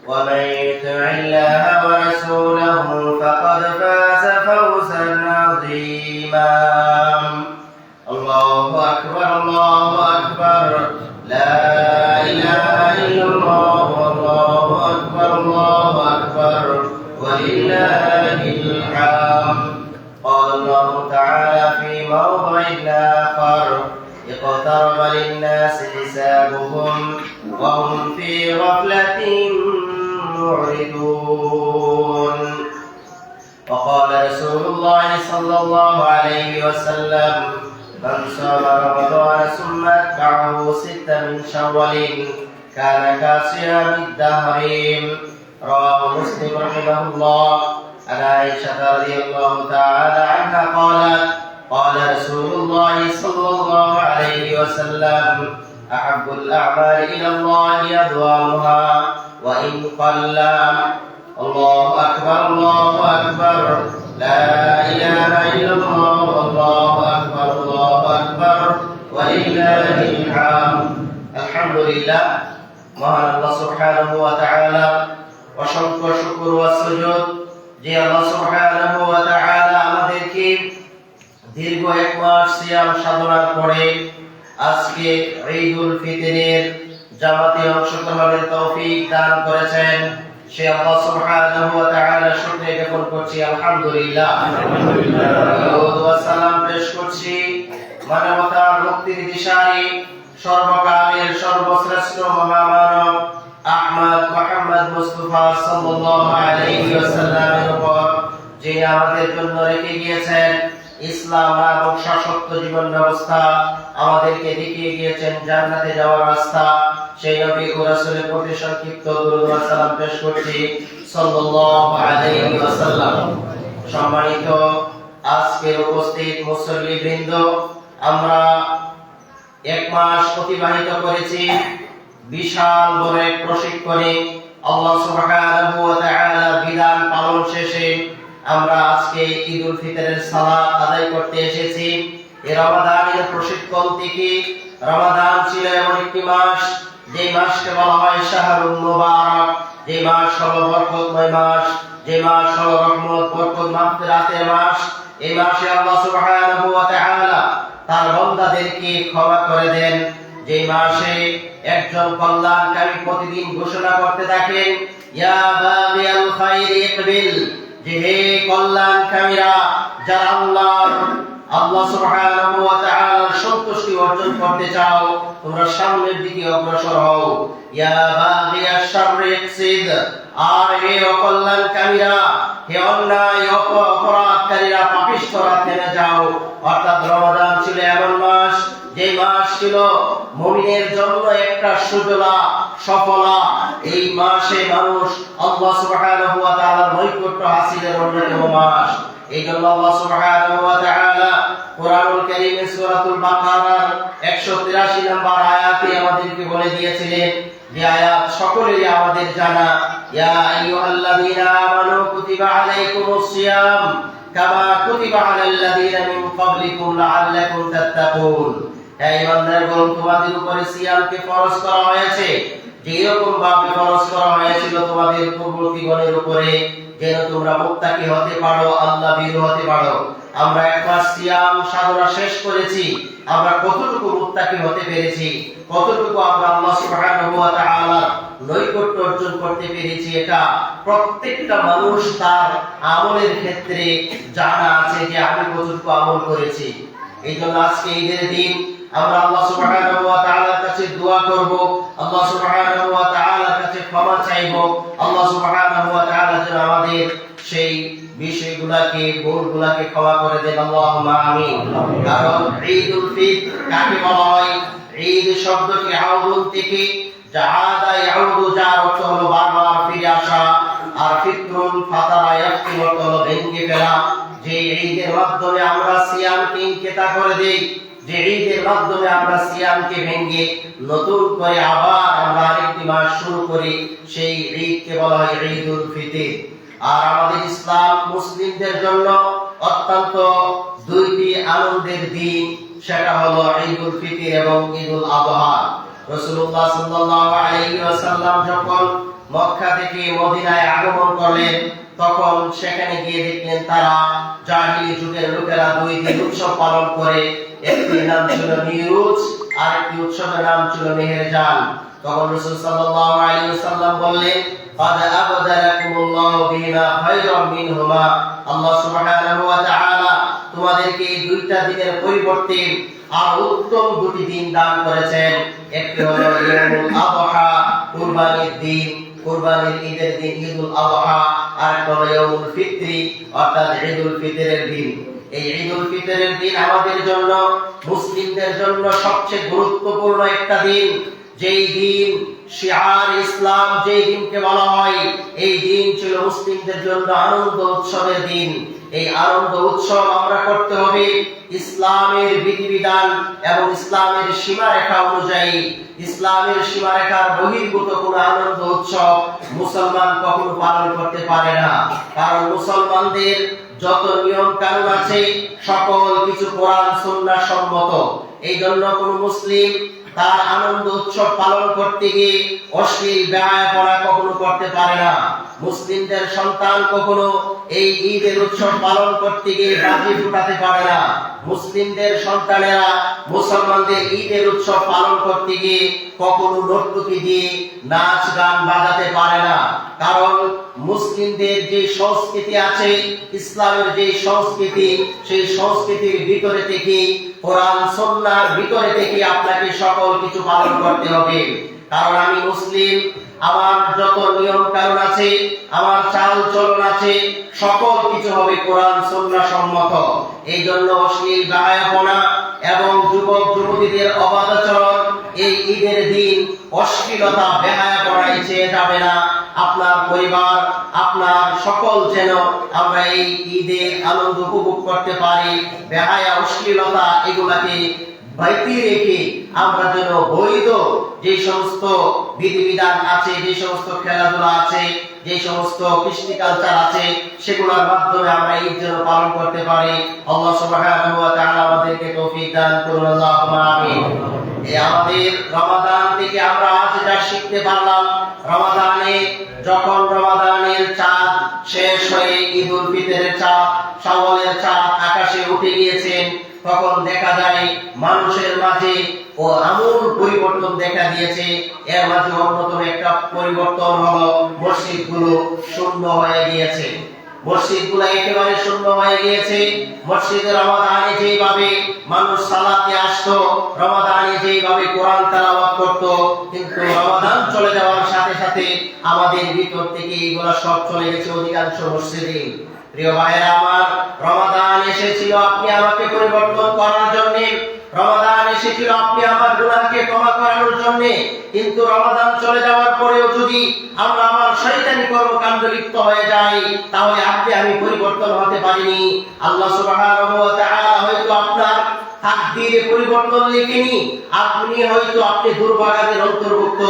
ومن يطع الله ورسوله فقد فاز فوزا عظيما الله أكبر الله أكبر لا إله إلا الله والله أكبر الله أكبر ولله الحمد قال الله تعالى في موضع آخر اقترب للناس حسابهم وهم في غفلة معرضون وقال رسول الله صلى الله عليه وسلم من صام رمضان ثم أتبعه ستا من شوال كان كصيام الدهر رواه مسلم رحمه الله عن عائشة رضي الله تعالى عنها قالت قال رسول الله صلى الله عليه وسلم أحب الأعمال إلى الله أدومها وإن قل الله أكبر الله أكبر لا إله إلا الله والله أكبر الله أكبر ولله الحمد الحمد لله মহান আল্লাহ সুবহানাহু ওয়া তাআলা অসংখ্য শুকর ও সুজুদ যে আল্লাহ সুবহানাহু ওয়া তাআলা আমাদেরকে দীর্ঘ এক মাস সিয়াম সাধনার পরে আজকে ঈদুল ফিতরের জামাতে অংশগ্রহণের তৌফিক দান করেছেন সে আল্লাহ সুবহানাহু ওয়া তাআলা শুকরিয়া জ্ঞাপন করছি আলহামদুলিল্লাহ দরুদ ওয়া সালাম পেশ করছি মানবতার মুক্তির দিশারি সর্বকালের সর্বশ্রেষ্ঠ মহামানব আহমদ মুহাম্মদ মুস্তাফা সাল্লাল্লাহু আলাইহি ওয়াসাল্লামের উপর যে আমাদের জন্য রেখে গিয়েছেন ইসলাম এবং সশক্ত জীবন ব্যবস্থা আমাদেরকে দেখিয়ে গিয়েছেন জান্নাতে যাওয়ার রাস্তা সেই নবী ও রাসূলের প্রতি সংক্ষিপ্ত দরুদ ও সালাম পেশ করছি সাল্লাল্লাহু আলাইহি ওয়াসাল্লাম সম্মানিত আজকের উপস্থিত মুসল্লিবৃন্দ আমরা এক মাস অতিবাহিত করেছি বিশাল বড় এক প্রশিক্ষণে আল্লাহ সুবহানাহু ওয়া তাআলা বিধান পালন শেষে আমরা আজকে ঈদুল ফিতরের সালাত আদায় করতে এসেছি এই রমাদানের প্রশিক্ষণ থেকে রমাদান ছিল এমন একটি মাস যে মাসকে বলা হয় শাহরুল মুবারক যে মাস হলো বরকতময় মাস যে মাস হলো রহমত বরকত মাগফিরাতের মাস এই মাসে আল্লাহ সুবহানাহু ওয়া তাআলা তার বান্দাদেরকে ক্ষমা করে দেন যে মাসে একজন কল্যাণকামী প্রতিদিন ঘোষণা করতে থাকেন ইয়া বাগিয়াল খায়রি ইকবিল যে হে কল্যাণকামীরা যারা আল্লাহ সুবহানাহু ওয়া তাআলার সন্তুষ্টি অর্জন করতে চাও তোমরা সামনের দিকে অগ্রসর হও ইয়া বাগিয়াশ শাররি ইকসিদ আর হে অকল্যাণকামীরা হে অন্যায় অপরাধকারীরা পাপিষ্ঠরা থেমে যাও অর্থাৎ রমাদান ছিল এমন মাস যে মাস ছিল মুমিনের জন্য একটা সুজলা সফলা এই মাসে মানুষ আল্লাহ সুবহানাহু ওয়া তাআলার নৈকট্য হাসিলের অন্যতম মাস এই জন্য আল্লাহ সুবহানাহু ওয়া তাআলা কোরআনুল কারীমের সূরাতুল বাকারার 183 নম্বর আয়াতে আমাদেরকে বলে দিয়েছিলেন যে আয়াত সকলেরই আমাদের জানা ইয়া আইয়ুহাল্লাযীনা আমানু কুতিবা আলাইকুমুস সিয়াম কামা কুতিবা আলাল্লাযীনা মিন ক্বাবলিকুম লাআল্লাকুম তাত্তাকুন হে ঈমানদারগণ তোমাদের উপরে সিয়ামকে ফরজ করা হয়েছে যেরকম ভাবে ফরজ করা হয়েছিল তোমাদের পূর্ববর্তীগণের উপরে যেন তোমরা মুত্তাকি হতে পারো আল্লাহ ভীরু হতে পারো আমরা এক মাস সিয়াম সাধনা শেষ করেছি আমরা কতটুকু মুত্তাকি হতে পেরেছি কতটুকু আমরা আল্লাহ সুবহানাহু ওয়া তাআলার নৈকট্য অর্জন করতে পেরেছি এটা প্রত্যেকটা মানুষ তার আমলের ক্ষেত্রে জানা আছে যে আমি কতটুকু আমল করেছি এইজন্য আজকে ঈদের দিন আমরা আল্লাহ সুবহানাহু ওয়া তাআলার কাছে দোয়া করব আল্লাহ সুবহানাহু ওয়া তাআলার কাছে ক্ষমা চাইব আল্লাহ সুবহানাহু ওয়া তাআলা যেন আমাদের সেই বিষয়গুলোকে ভুলগুলোকে ক্ষমা করে দেন আল্লাহুম্মা আমিন কারণ ঈদুল ফিতর কাকে বলা হয় ঈদ শব্দটি আউদুল থেকে জাআদা ইয়াউদু যার অর্থ হলো বারবার ফিরে আসা আর ফিতরুন ফাতারা ইয়াফতির অর্থ হলো ভেঙে ফেলা যে ঈদের মাধ্যমে আমরা সিয়ামকে ইনকিতা করে দেই যে ঈদের মাধ্যমে আমরা সিয়ামকে ভেঙে নতুন করে আবার আমরা আরেকটি মাস শুরু করি সেই ঈদকে বলা হয় ঈদুল ফিতর আর আমাদের ইসলাম মুসলিমদের জন্য অত্যন্ত দুইটি আনন্দের দিন সেটা হলো ঈদুল ফিতর এবং ঈদুল আযহা রাসূলুল্লাহ সাল্লাল্লাহু আলাইহি ওয়াসাল্লাম যখন মক্কা থেকে মদিনায় আগমন করলেন তখন সেখানে গিয়ে দেখলেন তারা জাহিলি যুগের লোকেরা দুই দিন উৎসব পালন করে। একটি নাম ছিল নিরুজ আর একটি উৎসবের নাম ছিল মেহেরজান। তখন রাসূল সাল্লাল্লাহু আলাইহি ওয়াসাল্লাম বললেন, قد أبدلكم الله بما خيرا منهما। আল্লাহ সুবহানাহু ওয়া তাআলা তোমাদেরকে এই দুইটা দিনের পরিবর্তে আর উত্তম দুটি দিন দান করেছেন। একটি হলো ইয়ামুল আযহা, কুরবানির দিন, কুরবানির ঈদের দিন ঈদুল আযহা, আর একটা হলো ইয়ামুল ফিতরি অর্থাৎ ঈদুল ফিতরের দিন। এই ঈদুল ফিতরের দিন আমাদের জন্য, মুসলিমদের জন্য সবচেয়ে গুরুত্বপূর্ণ একটা দিন। যেই দিন শিআর ইসলাম, যেই দিনকে বলা হয়, এই দিন ছিল মুসলিমদের জন্য আনন্দ উৎসবের দিন। এই আনন্দ উৎসব আমরা করতে হবে ইসলামের বিধিবিধান এবং ইসলামের সীমারেখা অনুযায়ী। ইসলামের সীমারেখার বহির্ভূত কোন আনন্দ উৎসব মুসলমান কখনো পালন করতে পারে না। কারণ মুসলমানদের যত নিয়ম কানুন আছে সকল কিছু কোরআন সুন্নাহ সম্মত। এই জন্য কোন মুসলিম তার আনন্দ উৎসব পালন করতে গিয়ে অশ্লীল বেহায়াপনা কখনো করতে পারে না। মুসলিমদের সন্তান কখনো এই ঈদের উৎসব পালন করতে গিয়ে বাজি ফুটাতে পারে না। মুসলিমদের সন্তানেরা মুসলমানদের ঈদের উৎসব পালন করতে গিয়ে কখনো নর্তকী দিয়ে নাচ গান বাজাতে পারে না। কারণ মুসলিমদের যে সংস্কৃতি আছে, ইসলামের যে সংস্কৃতি, সেই সংস্কৃতির ভিতরে থেকে, কোরআন সুন্নাহর ভিতরে থেকে আপনাকে সকল কিছু পালন করতে হবে। কারণ আমি মুসলিম, আমার যত নিয়ম কানুন আছে, আমার চাল চলন আছে, সকল কিছু হবে কোরআন সুন্নাহ সম্মত। এই জন্য অশ্লীল বেহায়াপনা এবং যুবক যুবতীদের অবাধ আচরণ এই ঈদের দিন অশ্লীলতা বেহায়াপনায় চেয়ে যাবে না। আপনার পরিবার, আপনার সকল যেন আমরা এই ঈদে আনন্দ উপভোগ করতে পারি। বেহায়া অশ্লীলতা এগুলাকে বাইরে রেখে আমরা যেন বৈধ যে সমস্ত বিধিবিধান আছে, যে সমস্ত খেলাধুলা আছে, যে সমস্ত কৃষ্টি কালচার আছে, সেগুলোর মাধ্যমে আমরা ঈদ যেন পালন করতে পারি। আল্লাহ সুবহানাহু ওয়া তাআলা আমাদেরকে তৌফিক দান করুন। আল্লাহুম্মা আমিন। এই আমাদের রমাদান থেকে আমরা আজ যা শিখতে পারলাম, রমাদানে যখন রমাদানের চাঁদ শেষ হয়ে ঈদুল ফিতরের চাঁদ, শাওয়ালের চাঁদ আকাশে উঠে গিয়েছেন, তখন দেখা যায় মানুষের মাঝে ও আমূল পরিবর্তন দেখা দিয়েছে। এর মাঝে অন্যতম একটা পরিবর্তন হলো মসজিদগুলো শূন্য হয়ে গিয়েছে। মসজিদগুলো একেবারে শূন্য হয়ে গিয়েছে। মসজিদে রমাদানে যেভাবে মানুষ সালাতে আসতো, রমাদানে যেভাবে কোরআন তেলাওয়াত করতো, কিন্তু রমাদান চলে যাওয়ার সাথে সাথে আমাদের ভিতর থেকে এগুলো সব চলে গেছে অধিকাংশ মসজিদে। প্রিয় ভাইরা আমার, রমাদান এসেছিল আপনি আমাকে পরিবর্তন করার জন্য, রমাদান এসেছিল আপনি আমার গুনাহকে ক্ষমা করার জন্য। কিন্তু রমাদান চলে যাওয়ার পরেও যদি আমরা আমার শয়তানি কর্মকাণ্ডে লিপ্ত হয়ে যাই, তাহলে আপনি আমি পরিবর্তন হতে পারিনি। আল্লাহ সুবহানাহু ওয়া তাআলা হয়তো আপনার তাকদীরে পরিবর্তন লিখেনি, আপনি দুর্ভাগ্যের অন্তর্ভুক্ত।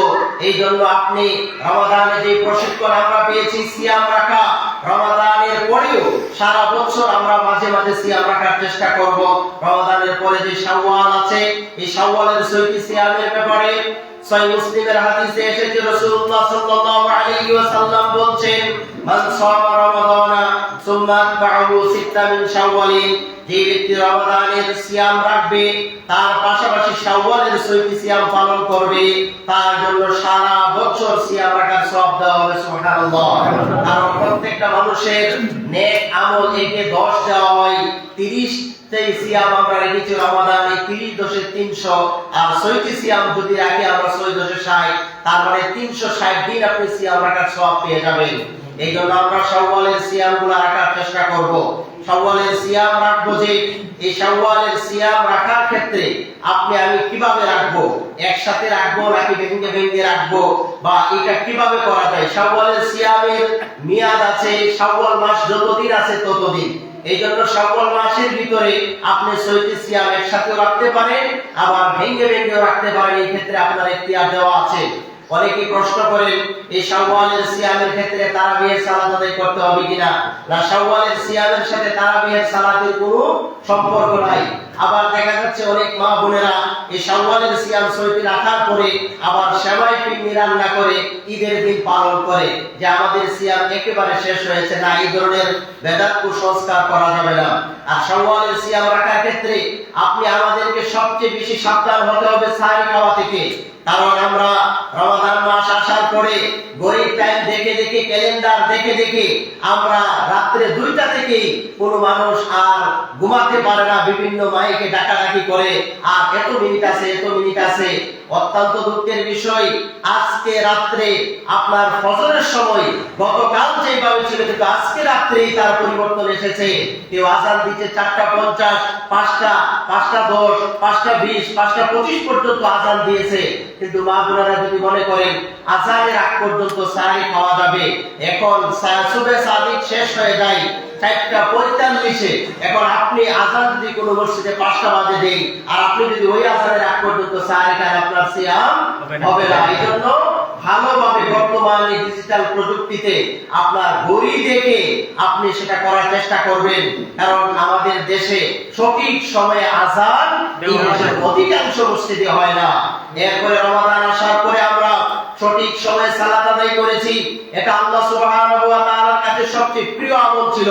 এই জন্য আপনি রমাদানে যে প্রশিক্ষণ আমরা পেয়েছি সিয়াম রাখা, রমাদানের পরেও সারা বছর আমরা মাঝে মাঝে সিয়াম রাখার চেষ্টা করব। রমাদানের পরে যে শাওয়াল আছে, এই শাওয়ালের সহিত সিয়ামের ব্যাপারে সহিহ মুসলিমের হাদিসে এসেছে, রাসূলুল্লাহ সাল্লাল্লাহু আলাইহি ওয়াসাল্লাম বলেন, মান সামা রমাদানা সুম্মা আতবাহু সিত্তা মিন শাওয়ালিন, যে ব্যক্তি রমাদানের সিয়াম রাখবে তার পাশাপাশি শাওয়ালের সহিত সিয়াম পালন করবে, তার জন্য সারা বছর সিয়াম রাখার সওয়াব দেওয়া হবে। সুবহানাল্লাহ। কারণ প্রত্যেকটা মানুষের নেক আমল একে 10 দেওয়া হয়। 30 তেই সিয়াম আমরা রেখেছি রমাদানে, 30 দশে 300, আর 6টি সিয়াম যদি রাখি আমরা 6 দশে 60, তার মানে 360 দিন আপনি সিয়াম রাখার সওয়াব পেয়ে যাবেন। এই জন্য আমরা শাওয়ালের সিয়ামগুলো রাখার চেষ্টা করব। শাওয়ালের সিয়াম রাখবো, যে এই শাওয়ালের সিয়াম রাখার ক্ষেত্রে আপনি আমি কিভাবে রাখবো, একসাথে রাখবো নাকি ভেঙে ভেঙে রাখবো, বা এটা কিভাবে করা যায়। শাওয়ালের সিয়ামের মেয়াদ আছে, শাওয়াল মাস যতদিন আছে ততদিন। এই জন্য শাওয়াল মাসের ভিতরে আপনি 6টি সিয়াম একসাথে রাখতে পারেন, আবার ভেঙে ভেঙে রাখতে পারেন। এই ক্ষেত্রে আপনার ইখতিয়ার দেওয়া আছে। অনেকে প্রশ্ন করেন এই শাওয়ালের সিয়ামের ক্ষেত্রে তারাবিহের সালাত আদায় করতে হবে কিনা। না, শাওয়ালের সিয়ামের সাথে তারাবিহের সালাতের কোনো সম্পর্ক নাই। আবার দেখা যাচ্ছে অনেক মা বোনেরা এই শাওয়ালের সিয়াম 6টি রাখার পরে আবার সেমাই পিন্নি রান্না করে ঈদের দিন পালন করে যে আমাদের সিয়াম একেবারে শেষ হয়েছে না। এই ধরনের বেদাত কুসংস্কার করা যাবে না। আর শাওয়ালের সিয়াম রাখার ক্ষেত্রে আপনি আমাদেরকে সবচেয়ে বেশি সাবধান হতে হবে সাহারি খাওয়া থেকে। কারণ আমরা রমাদান মাস আসার পরে গরিব টাইম দেখে দেখে ক্যালেন্ডার দেখে দেখে আমরা রাত্রে 2টা থেকে কোনো মানুষ আর ঘুমাতে পারে না, বিভিন্ন মাইকে ডাকাডাকি করে আর এত মিনিট আছে। অত্যন্ত দুঃখের বিষয়, আজকে রাত্রে আপনার ফজরের সময় গতকাল যেভাবে ছিল কিন্তু আজকে রাত্রেই তার পরিবর্তন এসেছে। কেউ আযান দিচ্ছে 4:50, 5টা, 5:10, 5:20, 5:25 পর্যন্ত আযান দিয়েছে। কিন্তু মা বোনেরা যদি মনে করেন আযানের আগ পর্যন্ত সাহারি খাওয়া যাবে, এখন সুবে সাদিক শেষ হয়ে যায় 4:45-এ, এখন আপনি আযান যদি কোনো মসজিদে 5টা বাজে দেই আর আপনি যদি ওই আযানের আগ পর্যন্ত সাহারি খান, আপনার সিয়াম হবে না। এই জন্য ভালোভাবে বর্তমানে ডিজিটাল প্রযুক্তিতে আপনার ঘড়ি দেখে আপনি সেটা করার চেষ্টা করবেন। কারণ আমাদের দেশে সঠিক সময়ে আযান এই দেশের অধিকাংশ মসজিদে হয় না। এরপরে রমাদান আসার পরে আমরা সঠিক সময়ে সালাত আদায় করেছি, এটা আল্লাহ সুবহানাহু ওয়া তাআলার কাছে সবচেয়ে প্রিয় আমল ছিল।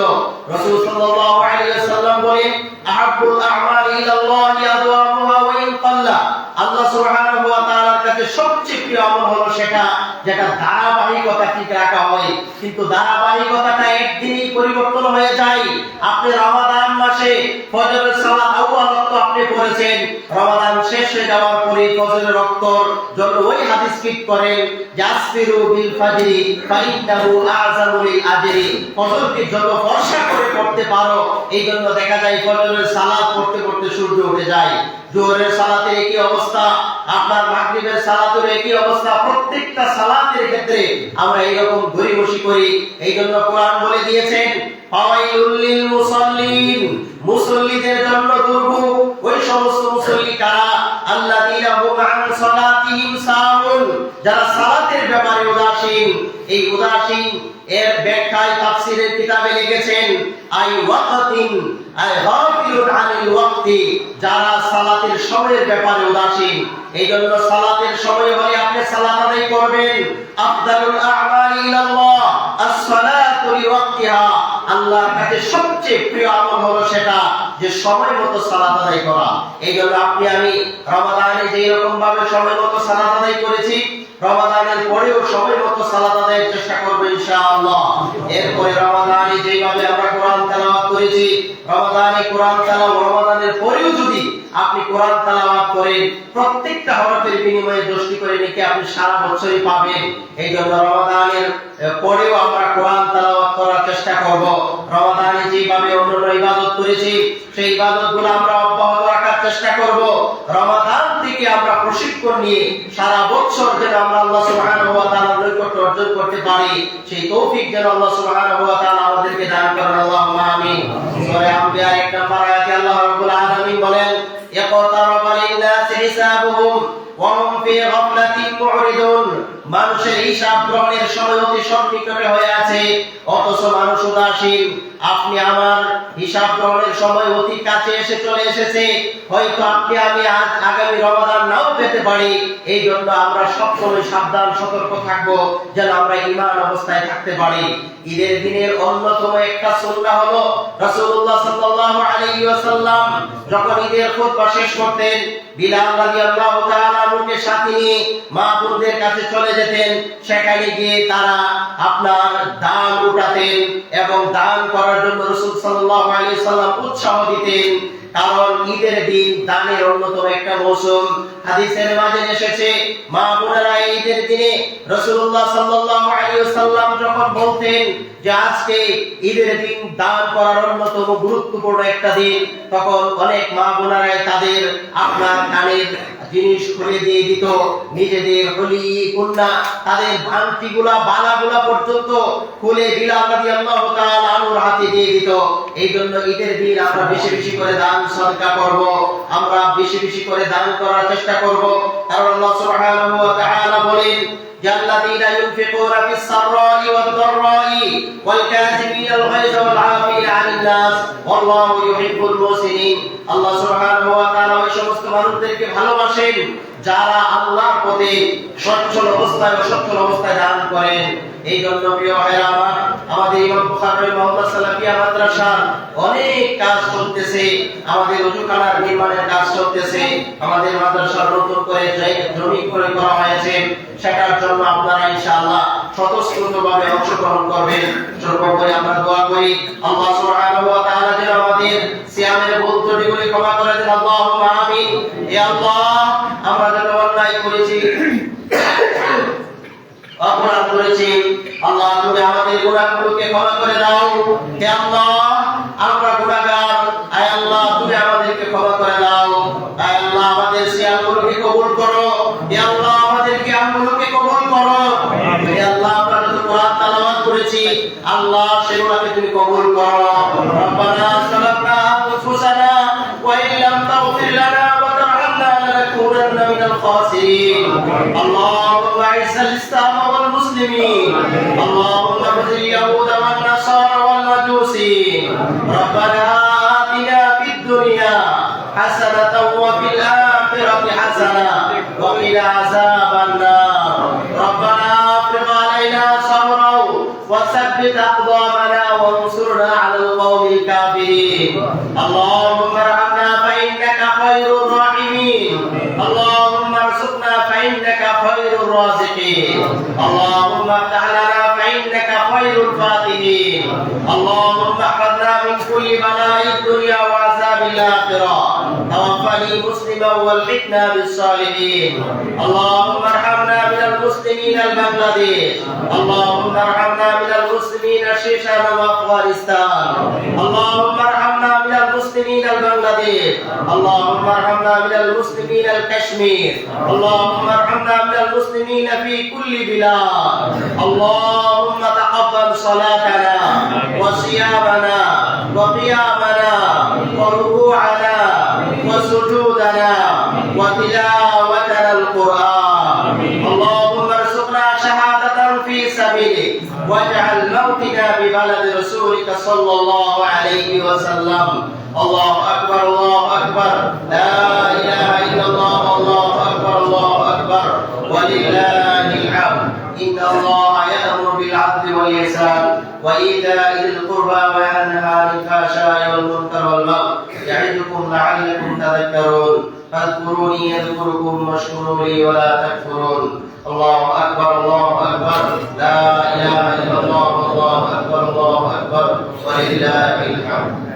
রাসূল সাল্লাল্লাহু আলাইহি ওয়াসাল্লাম বলেন, আহাব্বুল আমালি ইলাল্লাহি আদওয়ামুহা ওয়া ইন কাল্লা। আল্লাহ সুবহানাহু ওয়া তাআলার কাছে সবচেয়ে প্রিয় আমল হলো সেটা যেটা ধারাবাহিকতা ঠিক রাখা হয়। কিন্তু ধারাবাহিকতাটা একদিনই পরিবর্তন হয়ে যায়। আপনি রমাদান মাসে ফজরের সালাত আউয়াল ওয়াক্ত আপনি পড়েছেন, রমাদান শেষ হয়ে যাওয়ার পরে ফজরের ওয়াক্তর জন্য ওই হাদিস ফিট করেন, জাসফিরু বিল ফাজরি ফাইন্নাহু আযমু লিল আজরি। ফজরকে যত ফরসা করে পড়তে পারো, এই জন্য দেখা যায় ফজরের সালাত পড়তে পড়তে সূর্য উঠে যায়। জোহরের সালাতের একই অবস্থা, আপনার মাগরিবের সালাতের একই অবস্থা। প্রত্যেকটা সালাতের ক্ষেত্রে আমরা এইরকম গড়িমসি করি। এই জন্য কোরআন বলে দিয়েছেন, ফাওয়াইলুল লিল মুসাল্লিন, মুসল্লিদের জন্য দুর্ভোগ। ওই সমস্ত মুসল্লি কারা? আল্লাযীনা হুম আন সালাতিহিম সাহুন, যারা সালাতের ব্যাপারে উদাসীন। এই উদাসীন এর ব্যাখ্যায় তাফসীরের কিতাবে লিখেছেন, আই ওয়াকাতিন আই গাফিলুন আনিল ওয়াক্তি, যারা সালাতের সময়ের ব্যাপারে উদাসীন। এইজন্য সালাতের সময় হলে আপনি সালাত আদায় করবেন। আফদালুল আ'মালি ইলাল্লাহ আস-সালাতু লিওয়াক্তিহা, আল্লাহর কাছে সবচেয়ে প্রিয় আমল হলো সেটা যে সময় মতো সালাত আদায় করা। এইজন্য আপনি আমি রমাদানে যেই রকম ভাবে সময় মতো সালাত আদায় করেছি, রমাদানের পরেও সময় মতো সালাত আদায়ের চেষ্টা করব ইনশাআল্লাহ। এরপরে রমাদানে যেভাবে আমরা কোরআন তেলাওয়াত করেছি, রমাদানে কোরআন তেলাওয়াত, রমাদানের পরেও যদি আপনি কোরআন তেলাওয়াত করেন, প্রত্যেকটা হরফের বিনিময়ে 10টি করে নেকি আপনি সারা বছরই পাবেন। এই জন্য রমাদানের পরেও আমরা কোরআন তেলাওয়াত করার চেষ্টা করব। রমাদানে যেভাবে অন্যান্য ইবাদত করেছি, সেই ইবাদতগুলো আমরা অব্যাহত রাখার চেষ্টা করব। রমাদান থেকে আমরা প্রশিক্ষণ নিয়ে সারা বছর যেন আমরা আল্লাহ সুবহানাহু ওয়া তাআলার নৈকট্য অর্জন করতে পারি, সেই তৌফিক যেন আল্লাহ সুবহানাহু ওয়া তাআলা আমাদেরকে দান করেন। আল্লাহুম্মা আমিন। সূরা আম্বিয়া 1 নম্বর আয়াতে আল্লাহ রাব্বুল আলামিন বলেন, ইকতারাবা লিন-নাসি হিসাবুহুম ওয়া হুম ফি গাফলাতিন মু'রিদুন, মানুষের হিসাব গ্রহণের সময় অতি সন্নিকটে হয়ে আছে, অথচ মানুষ উদাসীন। আপনি আমার হিসাব গ্রহণের সময় অতি কাছে চলে এসেছে। হয়তো আপনি আমি আজ আগামী রমাদান নাও পেতে পারি। এই জন্য আমরা সবসময় সাবধান সতর্ক থাকবো যেন আমরা ঈমান অবস্থায় থাকতে পারি। ঈদের দিনের অন্যতম একটা সুন্নাহ হলো রাসূলুল্লাহ সাল্লাল্লাহু আলাইহি ওয়াসাল্লাম যখন ঈদের খুতবা শেষ করতেন, বিলাল রাদিয়াল্লাহু তাআলা আনহুকে সাথে নিয়ে মা বোনদের কাছে চলে যেতেন। সেখানে গিয়ে তারা আপনার দান উঠাতেন এবং দান করার জন্য রাসূল সাল্লাল্লাহু আলাইহি সাল্লাম উৎসাহ দিতেন। কারণ ঈদের দিন দানের অন্যতম একটা মৌসুম। হাদিসের মাঝে এসেছে, মা বোনেরা ঈদের দিনে রাসূলুল্লাহ সাল্লাল্লাহু আলাইহি ওয়াসাল্লাম যখন বলতেন যে আজকে ঈদের দিন দান করার অন্যতম গুরুত্বপূর্ণ একটা দিন, তখন অনেক মা বোনেরা তাদের আপনার কানের জিনিস খুলে দিয়ে দিত, নিজেদের হলি কন্যা তাদের ভান্তিগুলা বালাগুলা পর্যন্ত খুলে বিলাল রাদিয়াল্লাহু তাআলা আনহুর হাতে দিয়ে দিত। এই জন্য ঈদের দিন আমরা বেশি বেশি করে দান সদকা করব, আমরা বেশি বেশি করে দান করার চেষ্টা করব। কারণ আল্লাহ সুবহানাহু ওয়া তাআলা বলেন, জাল্লাযীনা ইউনফিকুনা ফিস সাররাই ওয়াদ দাররাই ওয়াল কাযিমিনাল গায়যা ওয়াল আফিনা আনিন নাস ওয়াল্লাহু ইউহিব্বুল মুহসিনিন। আল্লাহ সুবহানাহু ওয়া তাআলা ওই সমস্ত মানুষদেরকে ভালোবাসেন যারা আল্লাহর পথে সচ্ছল অবস্থায় দান করেন। এই জন্য প্রিয় ভাইরা আমার, আমাদের ইমাম বুখারী রাহিমাহুল্লাহ সালাফিয়া মাদ্রাসার অনেক কাজ চলতেছে, আমাদের ওযুখানার নির্মাণের কাজ চলতেছে, আমাদের মাদ্রাসার নতুন করে জমি করে করা হয়েছে, সেটার জন্য আপনারা ইনশাআল্লাহ স্বতঃস্ফূর্তভাবে অংশগ্রহণ করবেন। সর্বোপরি আমরা দোয়া করি আল্লাহ সুবহানাহু ওয়া তাআলা যেন আমাদের সিয়ামের ভুল ত্রুটিগুলি ক্ষমা করে দেন। আল্লাহুম্মা আমিন। হে আল্লাহ, আমরা যত অন্যায় করেছি, অপরাধ করেছি, আল্লাহ তুমি আমাদের গুনাহগুলোকে ক্ষমা করে দাও। হে আল্লাহ, আমরা গুনাহগার, আয় আল্লাহ তুমি আমাদেরকে ক্ষমা করে দাও। আয় আল্লাহ আমাদের সিয়ামগুলোকে কবুল করো। হে আল্লাহ আমাদের কিয়ামগুলোকে কবুল করো। হে আল্লাহ আমরা যত কোরআন তেলাওয়াত করেছি, আল্লাহ সেগুলোকে তুমি কবুল করো। রব্বানা সালামনা আনফুসানা ওয়া ইল্লাম তাগফির লানা ওয়া তারহামনা লানাকুনান্না মিনাল খাসিরিন। اللهم اعز الاسلام والمسلمين، اللهم اخذل اليهود والنصارى والمجوسين. ربنا آتنا في الدنيا حسنة وفي الآخرة حسنة وقنا عذاب النار. ربنا افرغ علينا صبرا وثبت أقدامنا وانصرنا على القوم الكافرين. اللهم ارحمنا فإنك خير الراحمين، اللهم ارزقنا فإنك خير الرازقين، اللهم افتح لنا فإنك خير الفاتحين، اللهم احفظنا من كل بلاء الدنيا وعذاب الآخرة. توفني مسلما والحقنا بالصالحين. اللهم ارحمنا من المسلمين البنغلاديش، اللهم ارحمنا من المسلمين شيشان وافغانستان، اللهم ارحمنا من المسلمين البنغلاديش، اللهم ارحمنا من المسلمين الكشمير، اللهم ارحمنا من المسلمين في كل بلاد. اللهم تقبل صلاتنا وصيامنا وقيامنا وركوعنا وسجودنا وتلاوتنا القرآن. اللهم ارزقنا شهادة في سبيلك واجعل موتنا ببلد رسولك صلى الله عليه وسلم. الله أكبر، الله أكبر، لا إله إلا الله، الله أكبر، الله أكبر، ولله الحمد. إن الله يأمر بالعدل والإحسان وإيتاء ذي القربى وينهى عن الفحشاء والمنكر والبغي يعظكم لعلكم تذكرون. فاذكروني يذكركم واشكروا لي ولا تكفرون. الله أكبر، الله أكبر، لا إله إلا الله، الله أكبر، الله أكبر، ولله الحمد.